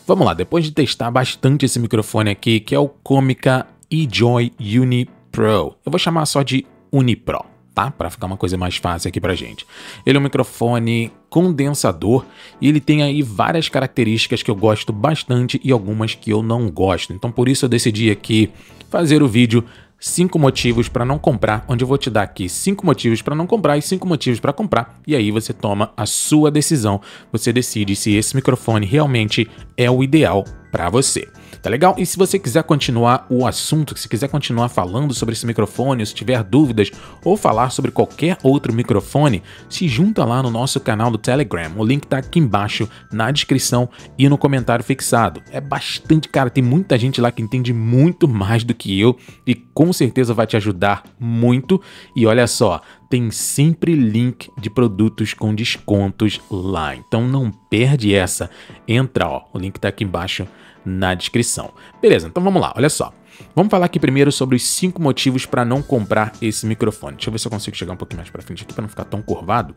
Vamos lá, depois de testar bastante esse microfone aqui, que é o Comica eJoy Uni Pro. Eu vou chamar só de Uni Pro, tá? Para ficar uma coisa mais fácil aqui pra gente. Ele é um microfone condensador e ele tem aí várias características que eu gosto bastante e algumas que eu não gosto. Então por isso eu decidi aqui fazer o vídeo 5 motivos para não comprar, onde eu vou te dar aqui 5 motivos para não comprar e 5 motivos para comprar, e aí você toma a sua decisão, você decide se esse microfone realmente é o ideal para você. Tá legal? E se você quiser continuar o assunto, se quiser continuar falando sobre esse microfone, se tiver dúvidas ou falar sobre qualquer outro microfone, se junta lá no nosso canal do Telegram. O link tá aqui embaixo na descrição e no comentário fixado. É bastante, cara, tem muita gente lá que entende muito mais do que eu e com certeza vai te ajudar muito. E olha só, tem sempre link de produtos com descontos lá. Então não perde essa. Entra, ó, o link tá aqui embaixo na descrição. Beleza, então vamos lá, olha só. Vamos falar aqui primeiro sobre os 5 motivos para não comprar esse microfone. Deixa eu ver se eu consigo chegar um pouquinho mais para frente aqui para não ficar tão curvado.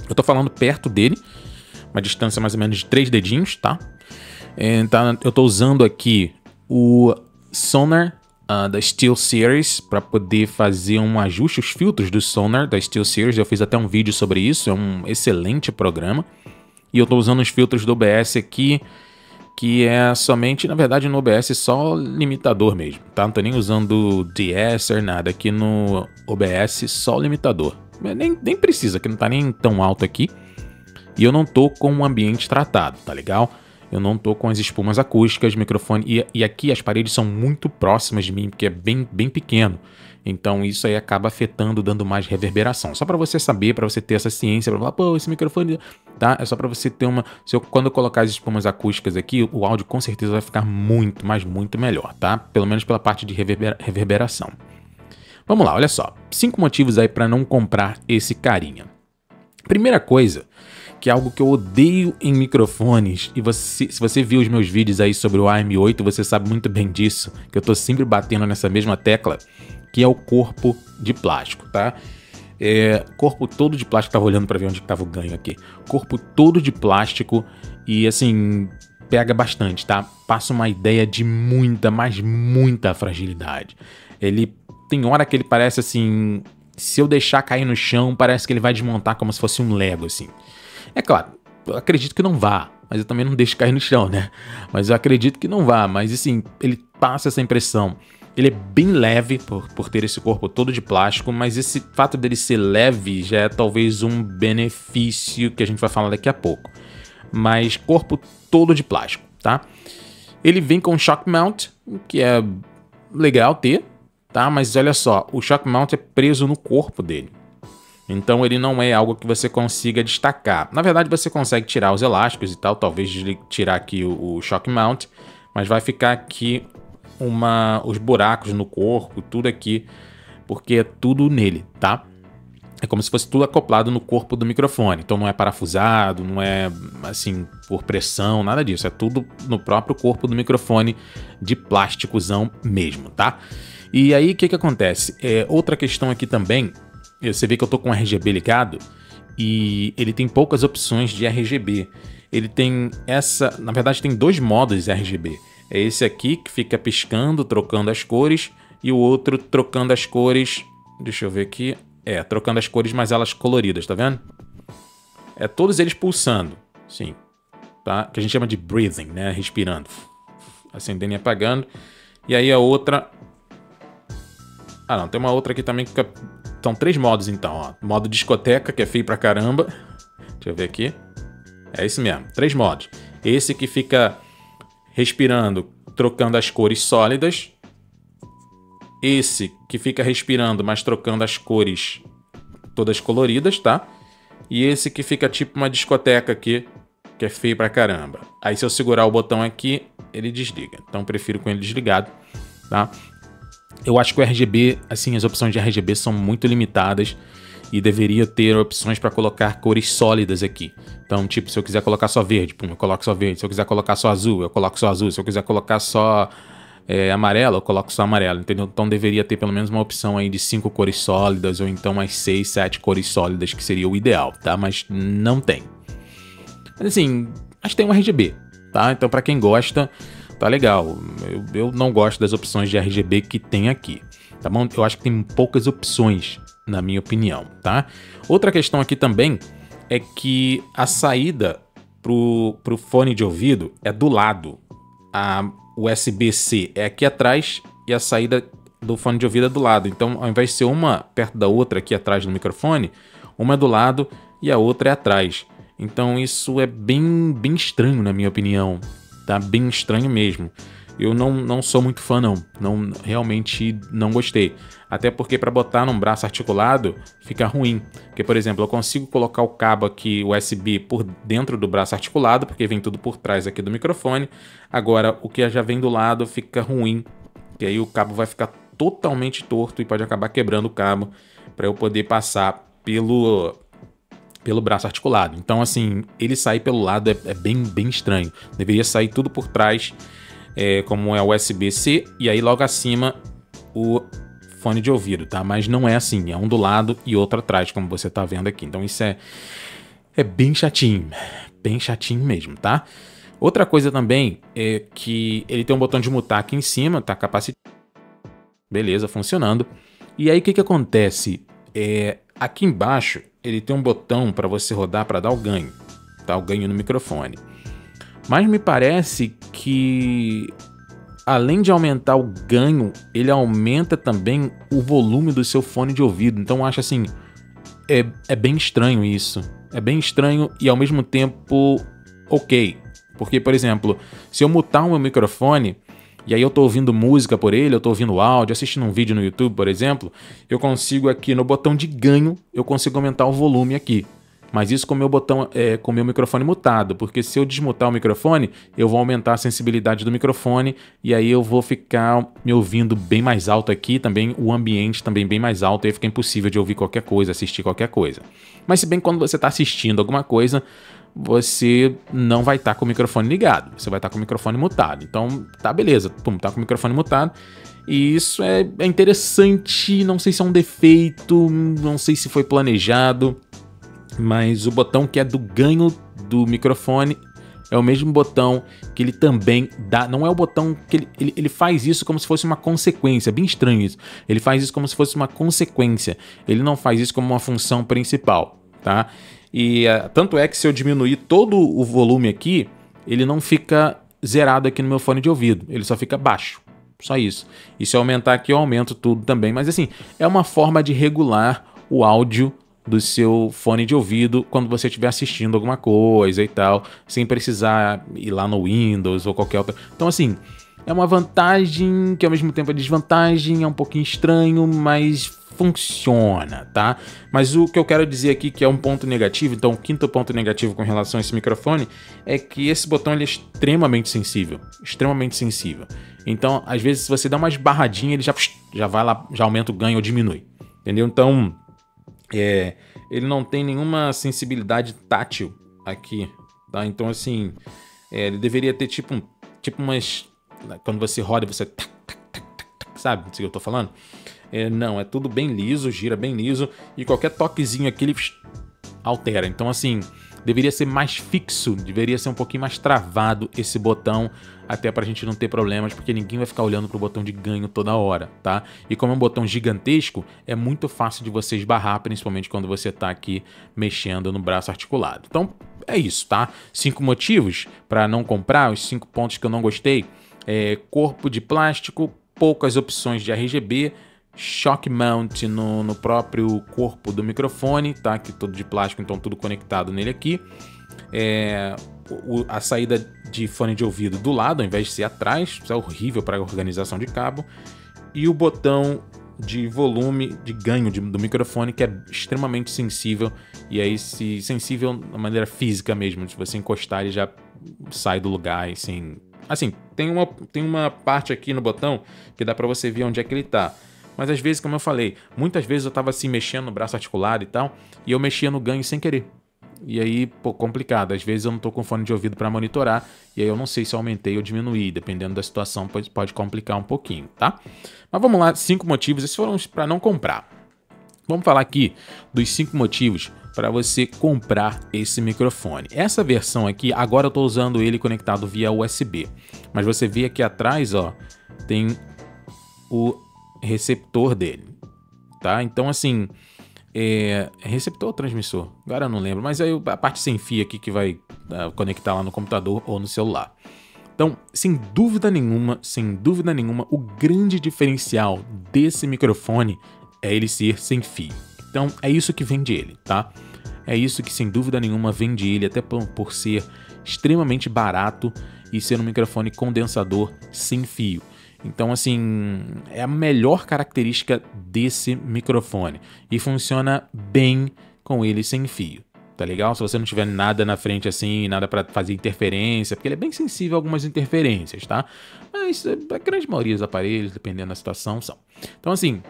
Eu tô falando perto dele, uma distância mais ou menos de 3 dedinhos, tá? Então, eu tô usando aqui o Sonar da SteelSeries para poder fazer um ajuste, os filtros do Sonar da SteelSeries. Eu fiz até um vídeo sobre isso, é um excelente programa. E eu tô usando os filtros do OBS aqui, que é somente, na verdade, no OBS só limitador mesmo, tá? Não tô nem usando de-esser, nada. Aqui no OBS só limitador. Nem precisa, que não tá nem tão alto aqui. E eu não tô com o ambiente tratado, tá legal? Eu não tô com as espumas acústicas, microfone. E aqui as paredes são muito próximas de mim, porque é bem pequeno. Então isso aí acaba afetando, dando mais reverberação. Só para você saber, para você ter essa ciência, para falar, pô, esse microfone, tá? É só para você ter uma... Quando eu colocar as espumas acústicas aqui, o áudio com certeza vai ficar muito, mas muito melhor, tá? Pelo menos pela parte de reverberação. Vamos lá, olha só. 5 motivos aí para não comprar esse carinha. Primeira coisa, que é algo que eu odeio em microfones, e se você viu os meus vídeos aí sobre o AM8, você sabe muito bem disso, que eu tô sempre batendo nessa mesma tecla, que é o corpo de plástico, tá? Corpo todo de plástico, tava olhando para ver onde tava o ganho aqui. Corpo todo de plástico e assim, pega bastante, tá? Passa uma ideia de muita, mas muita fragilidade. Ele tem hora que ele parece assim, se eu deixar cair no chão, parece que ele vai desmontar como se fosse um Lego, assim. É claro, eu acredito que não vá, mas eu também não deixo cair no chão, né? Mas eu acredito que não vá, mas assim, ele passa essa impressão. Ele é bem leve por ter esse corpo todo de plástico, mas esse fato dele ser leve já é talvez um benefício que a gente vai falar daqui a pouco. Mas corpo todo de plástico, tá? Ele vem com shock mount, que é legal ter, tá? Mas olha só, o shock mount é preso no corpo dele. Então ele não é algo que você consiga destacar. Na verdade você consegue tirar os elásticos e tal, talvez tirar aqui o shock mount, mas vai ficar aqui os buracos no corpo, tudo aqui, porque é tudo nele, tá? É como se fosse tudo acoplado no corpo do microfone, então não é parafusado, não é assim por pressão, nada disso, é tudo no próprio corpo do microfone de plásticozão mesmo, tá? E aí o que acontece? Outra questão aqui também, você vê que eu tô com o RGB ligado e ele tem poucas opções de RGB. Ele tem na verdade tem 2 modos RGB. É esse aqui que fica piscando, trocando as cores, e o outro trocando as cores, deixa eu ver aqui, trocando as cores, mas elas coloridas, tá vendo? Todos eles pulsando, sim, tá? Que a gente chama de breathing, né? Respirando, acendendo e apagando. E aí a outra, não, tem uma outra aqui também que fica... São 3 modos então, ó. Modo discoteca, que é feio pra caramba. Deixa eu ver aqui. É esse mesmo, 3 modos. Esse que fica respirando, trocando as cores sólidas. Esse que fica respirando, mas trocando as cores todas coloridas, tá? E esse que fica tipo uma discoteca aqui, que é feio pra caramba. Aí se eu segurar o botão aqui, ele desliga. Então eu prefiro com ele desligado, tá? Eu acho que o RGB, assim, as opções de RGB são muito limitadas e deveria ter opções para colocar cores sólidas aqui. Então, tipo, se eu quiser colocar só verde, eu coloco só verde. Se eu quiser colocar só azul, eu coloco só azul. Se eu quiser colocar só amarelo, eu coloco só amarelo, entendeu? Então deveria ter pelo menos uma opção aí de 5 cores sólidas ou então mais 6, 7 cores sólidas, que seria o ideal, tá? Mas não tem. Mas assim, acho que tem um RGB. tá? Então para quem gosta, tá legal. Eu não gosto das opções de RGB que tem aqui, tá bom? Eu acho que tem poucas opções, na minha opinião, tá? Outra questão aqui também é que a saída pro fone de ouvido é do lado. A USB-C é aqui atrás e a saída do fone de ouvido é do lado. Então, ao invés de ser uma perto da outra aqui atrás do microfone, uma é do lado e a outra é atrás. Então, isso é bem estranho, na minha opinião. Tá bem estranho mesmo. Eu não sou muito fã, não. Realmente não gostei. Até porque para botar num braço articulado fica ruim. Porque, por exemplo, eu consigo colocar o cabo aqui, USB, por dentro do braço articulado, porque vem tudo por trás aqui do microfone. Agora, o que já vem do lado fica ruim. Que aí o cabo vai ficar totalmente torto e pode acabar quebrando o cabo para eu poder passar pelo braço articulado. Então, assim, ele sair pelo lado é bem estranho. Deveria sair tudo por trás, como é o USB-C, e aí logo acima o fone de ouvido, tá? Mas não é assim, é um do lado e outro atrás, como você tá vendo aqui. Então isso é bem chatinho mesmo, tá? Outra coisa também é que ele tem um botão de mutar aqui em cima, tá capacitado. Beleza, funcionando. E aí o que acontece? Aqui embaixo ele tem um botão para você rodar para dar o ganho, tá? O ganho no microfone. Mas me parece que, além de aumentar o ganho, ele aumenta também o volume do seu fone de ouvido. Então eu acho assim, é bem estranho isso. É bem estranho e ao mesmo tempo ok. Porque, por exemplo, se eu mutar o meu microfone e aí eu tô ouvindo música por ele, eu tô ouvindo áudio, assistindo um vídeo no YouTube, por exemplo, eu consigo aqui no botão de ganho, eu consigo aumentar o volume aqui. Mas isso com o meu botão, com o meu microfone mutado, porque se eu desmutar o microfone, eu vou aumentar a sensibilidade do microfone e aí eu vou ficar me ouvindo bem mais alto aqui, também o ambiente também bem mais alto, aí fica impossível de ouvir qualquer coisa, assistir qualquer coisa. Mas se bem que quando você está assistindo alguma coisa, você não vai estar com o microfone ligado, você vai estar com o microfone mutado. Então tá beleza, tá com o microfone mutado. E isso é interessante, não sei se é um defeito, não sei se foi planejado. Mas o botão que é do ganho do microfone é o mesmo botão que ele também dá. Não é o botão que ele faz isso como se fosse uma consequência. Bem estranho isso. Ele faz isso como se fosse uma consequência. Ele não faz isso como uma função principal, tá? E tanto é que se eu diminuir todo o volume aqui, ele não fica zerado aqui no meu fone de ouvido. Ele só fica baixo. Só isso. E se eu aumentar aqui, eu aumento tudo também. Mas assim, é uma forma de regular o áudio do seu fone de ouvido quando você estiver assistindo alguma coisa e tal, sem precisar ir lá no Windows ou qualquer outra. Então, assim, é uma vantagem que ao mesmo tempo é desvantagem, é um pouquinho estranho, mas funciona, tá? Mas o que eu quero dizer aqui que é um ponto negativo, então o quinto ponto negativo com relação a esse microfone é que esse botão ele é extremamente sensível, extremamente sensível. Então, às vezes, se você dá uma esbarradinha, ele já vai lá, já aumenta o ganho ou diminui, entendeu? Então, ele não tem nenhuma sensibilidade tátil aqui, tá? Então, assim, ele deveria ter tipo umas... Quando você roda, você... sabe o que eu tô falando? Não, é tudo bem liso, gira bem liso, e qualquer toquezinho aqui ele altera. Então, assim, deveria ser mais fixo, deveria ser um pouquinho mais travado esse botão, até pra gente não ter problemas, porque ninguém vai ficar olhando pro botão de ganho toda hora, tá? E como é um botão gigantesco, é muito fácil de você esbarrar, principalmente quando você tá aqui mexendo no braço articulado. Então, é isso, tá? 5 motivos para não comprar, os 5 pontos que eu não gostei. Corpo de plástico, poucas opções de RGB, shock mount no próprio corpo do microfone, tá? Que todo de plástico, então tudo conectado nele aqui. A saída de fone de ouvido do lado, ao invés de ser atrás, isso é horrível para a organização de cabo. E o botão de volume, de ganho do microfone, que é extremamente sensível. E aí, sensível de maneira física mesmo, se você encostar, ele já sai do lugar, assim. Assim, tem uma parte aqui no botão que dá para você ver onde é que ele tá. Mas às vezes, como eu falei, muitas vezes eu tava assim mexendo no braço articulado e tal, e eu mexia no ganho sem querer. E aí, complicado. Às vezes eu não tô com fone de ouvido para monitorar, e aí eu não sei se eu aumentei ou diminuí, dependendo da situação, pode complicar um pouquinho, tá? Mas vamos lá, 5 motivos, esses foram para não comprar. Vamos falar aqui dos 5 motivos para você comprar esse microfone. Essa versão aqui, agora eu estou usando ele conectado via USB, mas você vê aqui atrás, ó, tem o receptor dele, tá? Então assim, receptor ou transmissor? Agora eu não lembro, mas aí a parte sem fio aqui que vai conectar lá no computador ou no celular. Então, sem dúvida nenhuma, o grande diferencial desse microfone é ele ser sem fio. Então, é isso que vende ele, tá? É isso que, sem dúvida nenhuma, vende ele, até por ser extremamente barato e ser um microfone condensador sem fio. Então, assim, é a melhor característica desse microfone e funciona bem com ele sem fio. Tá legal? Se você não tiver nada na frente assim, nada para fazer interferência, porque ele é bem sensível a algumas interferências, tá? Mas a grande maioria dos aparelhos, dependendo da situação, são. Então, assim,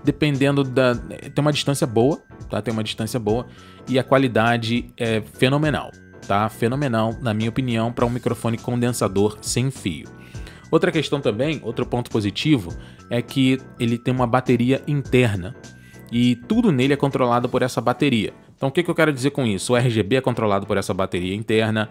dependendo tem uma distância boa, tá? Tem uma distância boa e a qualidade é fenomenal, tá? Fenomenal, na minha opinião, para um microfone condensador sem fio. Outra questão também, outro ponto positivo, é que ele tem uma bateria interna. E tudo nele é controlado por essa bateria. Então o que eu quero dizer com isso? O RGB é controlado por essa bateria interna,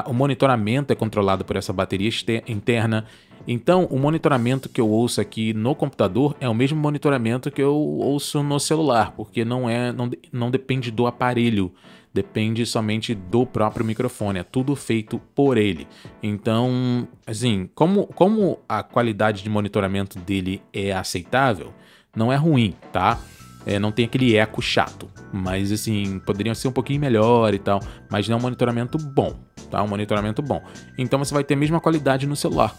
o monitoramento é controlado por essa bateria interna. Então o monitoramento que eu ouço aqui no computador é o mesmo monitoramento que eu ouço no celular, porque não depende do aparelho, depende somente do próprio microfone, é tudo feito por ele. Então, assim, como a qualidade de monitoramento dele é aceitável, não é ruim, tá? Não tem aquele eco chato, mas assim, poderiam ser um pouquinho melhor e tal, mas não é um monitoramento bom, tá? Um monitoramento bom. Então você vai ter a mesma qualidade no celular,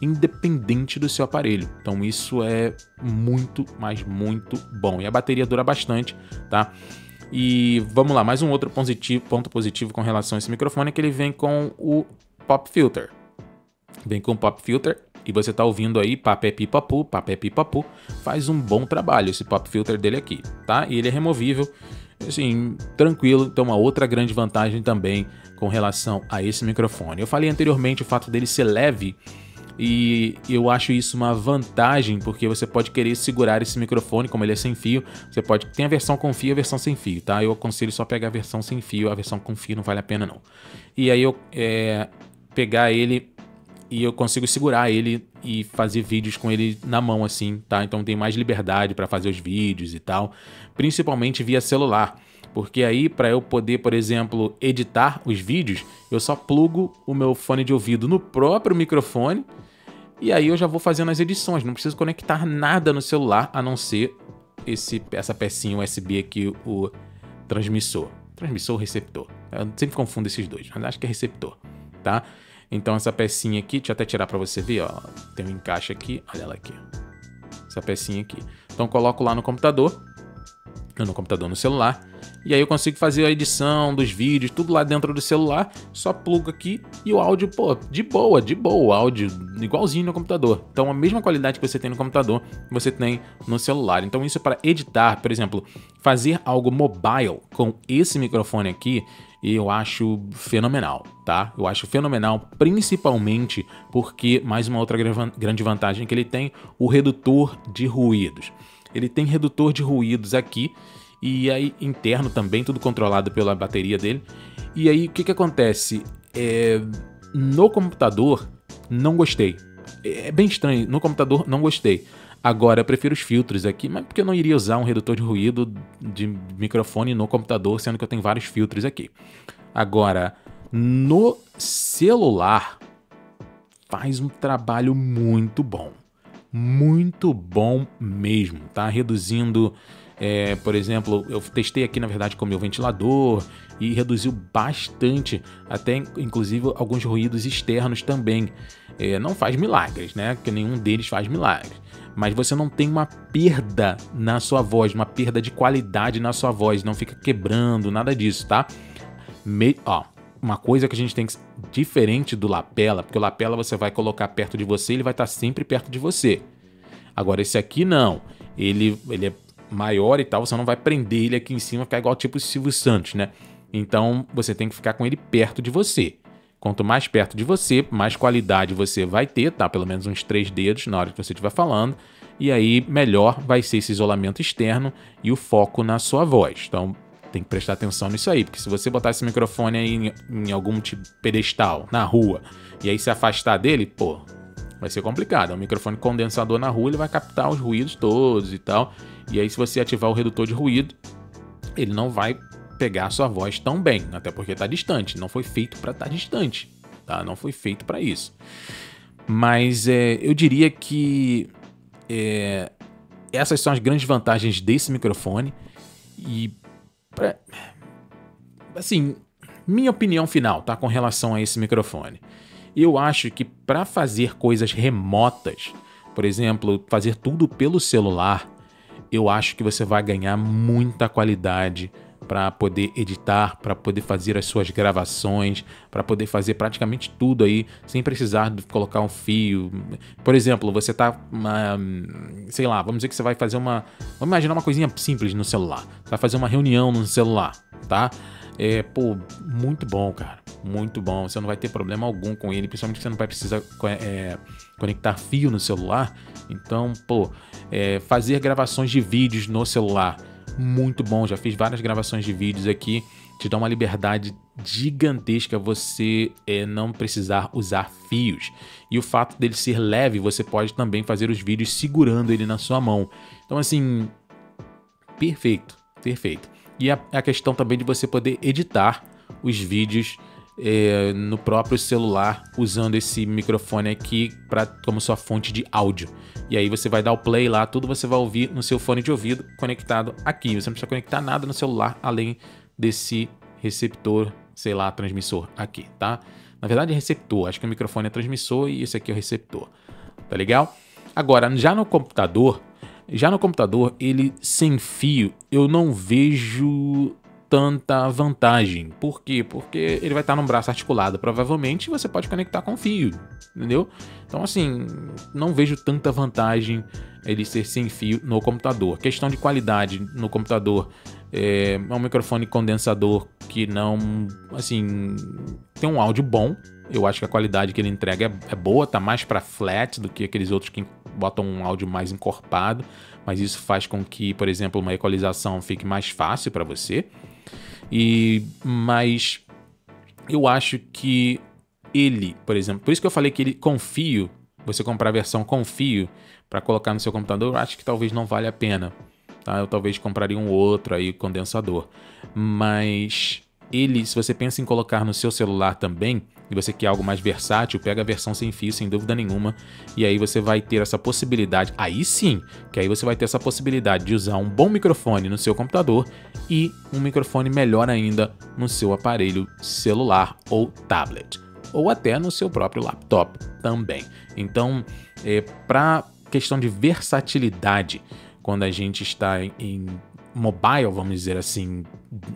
independente do seu aparelho. Então isso é muito, mas muito bom. E a bateria dura bastante, tá? E vamos lá, mais um outro ponto positivo com relação a esse microfone é que ele vem com o Pop Filter. Vem com o Pop Filter. E você tá ouvindo aí papé pipapu, faz um bom trabalho esse pop filter dele aqui, tá? E ele é removível, assim, tranquilo. Então uma outra grande vantagem também com relação a esse microfone. Eu falei anteriormente o fato dele ser leve e eu acho isso uma vantagem porque você pode querer segurar esse microfone, como ele é sem fio, você pode ter a versão com fio e a versão sem fio, tá? Eu aconselho só pegar a versão sem fio, a versão com fio não vale a pena não. E aí eu pegar ele e eu consigo segurar ele e fazer vídeos com ele na mão assim, tá? Então tem mais liberdade para fazer os vídeos e tal, principalmente via celular. Porque aí para eu poder, por exemplo, editar os vídeos, eu só plugo o meu fone de ouvido no próprio microfone e aí eu já vou fazendo as edições, não preciso conectar nada no celular a não ser essa pecinha USB aqui, o transmissor ou receptor. Eu sempre confundo esses dois, mas acho que é receptor, tá? Então essa pecinha aqui, deixa eu até tirar para você ver, ó, tem um encaixe aqui, olha ela aqui, essa pecinha aqui. Então eu coloco lá no computador, no celular, e aí eu consigo fazer a edição dos vídeos, tudo lá dentro do celular, só plugo aqui e o áudio, pô, de boa, o áudio igualzinho no computador. Então a mesma qualidade que você tem no computador, você tem no celular. Então isso é para editar, por exemplo, fazer algo mobile com esse microfone aqui, eu acho fenomenal, tá? Eu acho fenomenal, principalmente porque, mais uma outra grande vantagem que ele tem, o redutor de ruídos. Ele tem redutor de ruídos aqui, e aí interno também, tudo controlado pela bateria dele. E aí o que acontece? No computador, não gostei. É bem estranho, no computador não gostei. Agora eu prefiro os filtros aqui, mas porque eu não iria usar um redutor de ruído de microfone no computador, sendo que eu tenho vários filtros aqui. Agora, no celular, faz um trabalho muito bom mesmo, tá? Reduzindo, por exemplo, eu testei aqui na verdade com o meu ventilador e reduziu bastante, até inclusive alguns ruídos externos também. Não faz milagres, né? Porque nenhum deles faz milagres. Mas você não tem uma perda na sua voz, uma perda de qualidade na sua voz, não fica quebrando, nada disso, tá? Uma coisa que a gente tem que diferente do lapela, porque o lapela você vai colocar perto de você, ele vai estar sempre perto de você. Agora esse aqui não, ele é maior e tal, você não vai prender ele aqui em cima, ficar igual tipo o Silvio Santos, né? Então você tem que ficar com ele perto de você. Quanto mais perto de você, mais qualidade você vai ter, tá? Pelo menos uns 3 dedos na hora que você estiver falando. e aí melhor vai ser esse isolamento externo e o foco na sua voz. Então tem que prestar atenção nisso aí, porque se você botar esse microfone aí em algum tipo pedestal, na rua, e aí se afastar dele, pô, vai ser complicado. É um microfone condensador na rua, ele vai captar os ruídos todos e tal, e aí se você ativar o redutor de ruído, ele não vai pegar a sua voz tão bem, até porque está distante, não foi feito para estar distante, tá? Não foi feito para isso. Mas eu diria que essas são as grandes vantagens desse microfone e, assim, minha opinião final, tá, com relação a esse microfone. Eu acho que para fazer coisas remotas, por exemplo, fazer tudo pelo celular, eu acho que você vai ganhar muita qualidade para poder editar, para poder fazer as suas gravações, para poder fazer praticamente tudo aí, sem precisar de colocar um fio. Por exemplo, você tá, sei lá, vamos dizer que você vai fazer vamos imaginar uma coisinha simples no celular. Você vai fazer uma reunião no celular, tá? Pô, muito bom, cara. Muito bom. Você não vai ter problema algum com ele, principalmente que você não vai precisar conectar fio no celular. Então, pô, fazer gravações de vídeos no celular, muito bom. Já fiz várias gravações de vídeos aqui. Te dá uma liberdade gigantesca você não precisar usar fios. E o fato dele ser leve, você pode também fazer os vídeos segurando ele na sua mão. Então, assim, perfeito, perfeito. E a questão também de você poder editar os vídeos no próprio celular, usando esse microfone aqui como sua fonte de áudio. E aí você vai dar o play lá, tudo você vai ouvir no seu fone de ouvido conectado aqui. Você não precisa conectar nada no celular além desse receptor, sei lá, transmissor aqui, tá? Na verdade é receptor, acho que o microfone é transmissor e esse aqui é o receptor, tá legal? Agora, já no computador, ele sem fio, eu não vejo tanta vantagem. Por quê? Porque ele vai estar num braço articulado, provavelmente você pode conectar com fio, entendeu? Então, assim, não vejo tanta vantagem ele ser sem fio no computador. Questão de qualidade no computador, é um microfone condensador que não, assim, tem um áudio bom. Eu acho que a qualidade que ele entrega é boa, tá mais para flat do que aqueles outros que botam um áudio mais encorpado, mas isso faz com que, por exemplo, uma equalização fique mais fácil para você. Mas eu acho que ele, por exemplo, por isso que eu falei que ele com fio, você comprar a versão com fio para colocar no seu computador, eu acho que talvez não vale a pena, tá? Eu talvez compraria um outro aí, condensador. Mas ele, se você pensa em colocar no seu celular também, e você quer algo mais versátil, pega a versão sem fio, sem dúvida nenhuma, e aí você vai ter essa possibilidade, aí sim, que aí você vai ter essa possibilidade de usar um bom microfone no seu computador e um microfone melhor ainda no seu aparelho celular ou tablet, ou até no seu próprio laptop também. Então, para questão de versatilidade, quando a gente está em mobile, vamos dizer assim,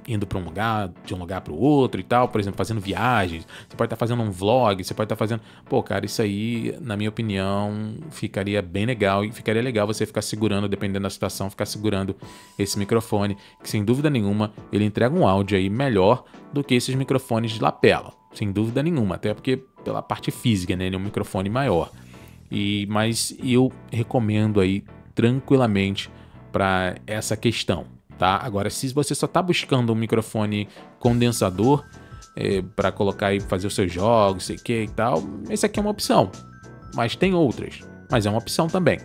indo para um lugar, de um lugar para o outro e tal, por exemplo, fazendo viagens, você pode estar fazendo um vlog, você pode estar fazendo... Pô, cara, isso aí, na minha opinião, ficaria bem legal, e ficaria legal você ficar segurando, dependendo da situação, ficar segurando esse microfone, que sem dúvida nenhuma, ele entrega um áudio aí melhor do que esses microfones de lapela, sem dúvida nenhuma, até porque pela parte física, né, ele é um microfone maior. Mas eu recomendo aí tranquilamente para essa questão, tá? Agora, se você só está buscando um microfone condensador para colocar e fazer os seus jogos, sei que e tal, esse aqui é uma opção, mas tem outras, mas é uma opção também,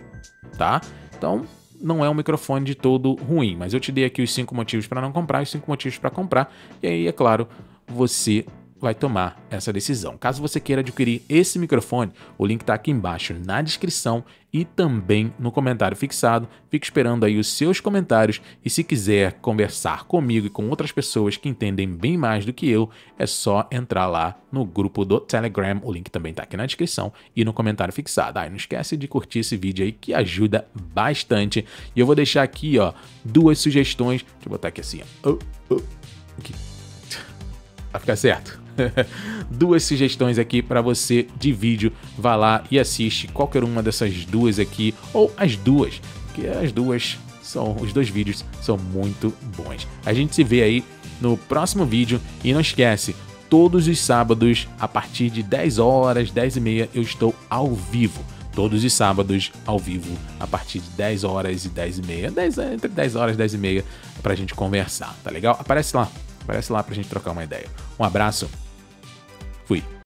tá? Então, não é um microfone de todo ruim, mas eu te dei aqui os 5 motivos para não comprar, os 5 motivos para comprar, e aí, é claro, você vai tomar essa decisão. Caso você queira adquirir esse microfone, o link está aqui embaixo na descrição e também no comentário fixado. Fico esperando aí os seus comentários, e se quiser conversar comigo e com outras pessoas que entendem bem mais do que eu, é só entrar lá no grupo do Telegram, o link também está aqui na descrição e no comentário fixado. Não esquece de curtir esse vídeo aí que ajuda bastante. E eu vou deixar aqui, ó, 2 sugestões, deixa eu botar aqui assim, ó, aqui. Vai ficar certo? 2 sugestões aqui para você de vídeo. Vá lá e assiste qualquer uma dessas 2 aqui, ou as 2, porque os 2 vídeos são muito bons. A gente se vê aí no próximo vídeo, e não esquece, todos os sábados a partir de 10 horas, 10h30 eu estou ao vivo. todos os sábados, ao vivo, a partir de 10 horas e 10 e meia. Entre 10 horas e 10 e meia, pra gente conversar, tá legal? Aparece lá pra gente trocar uma ideia. Um abraço, fui.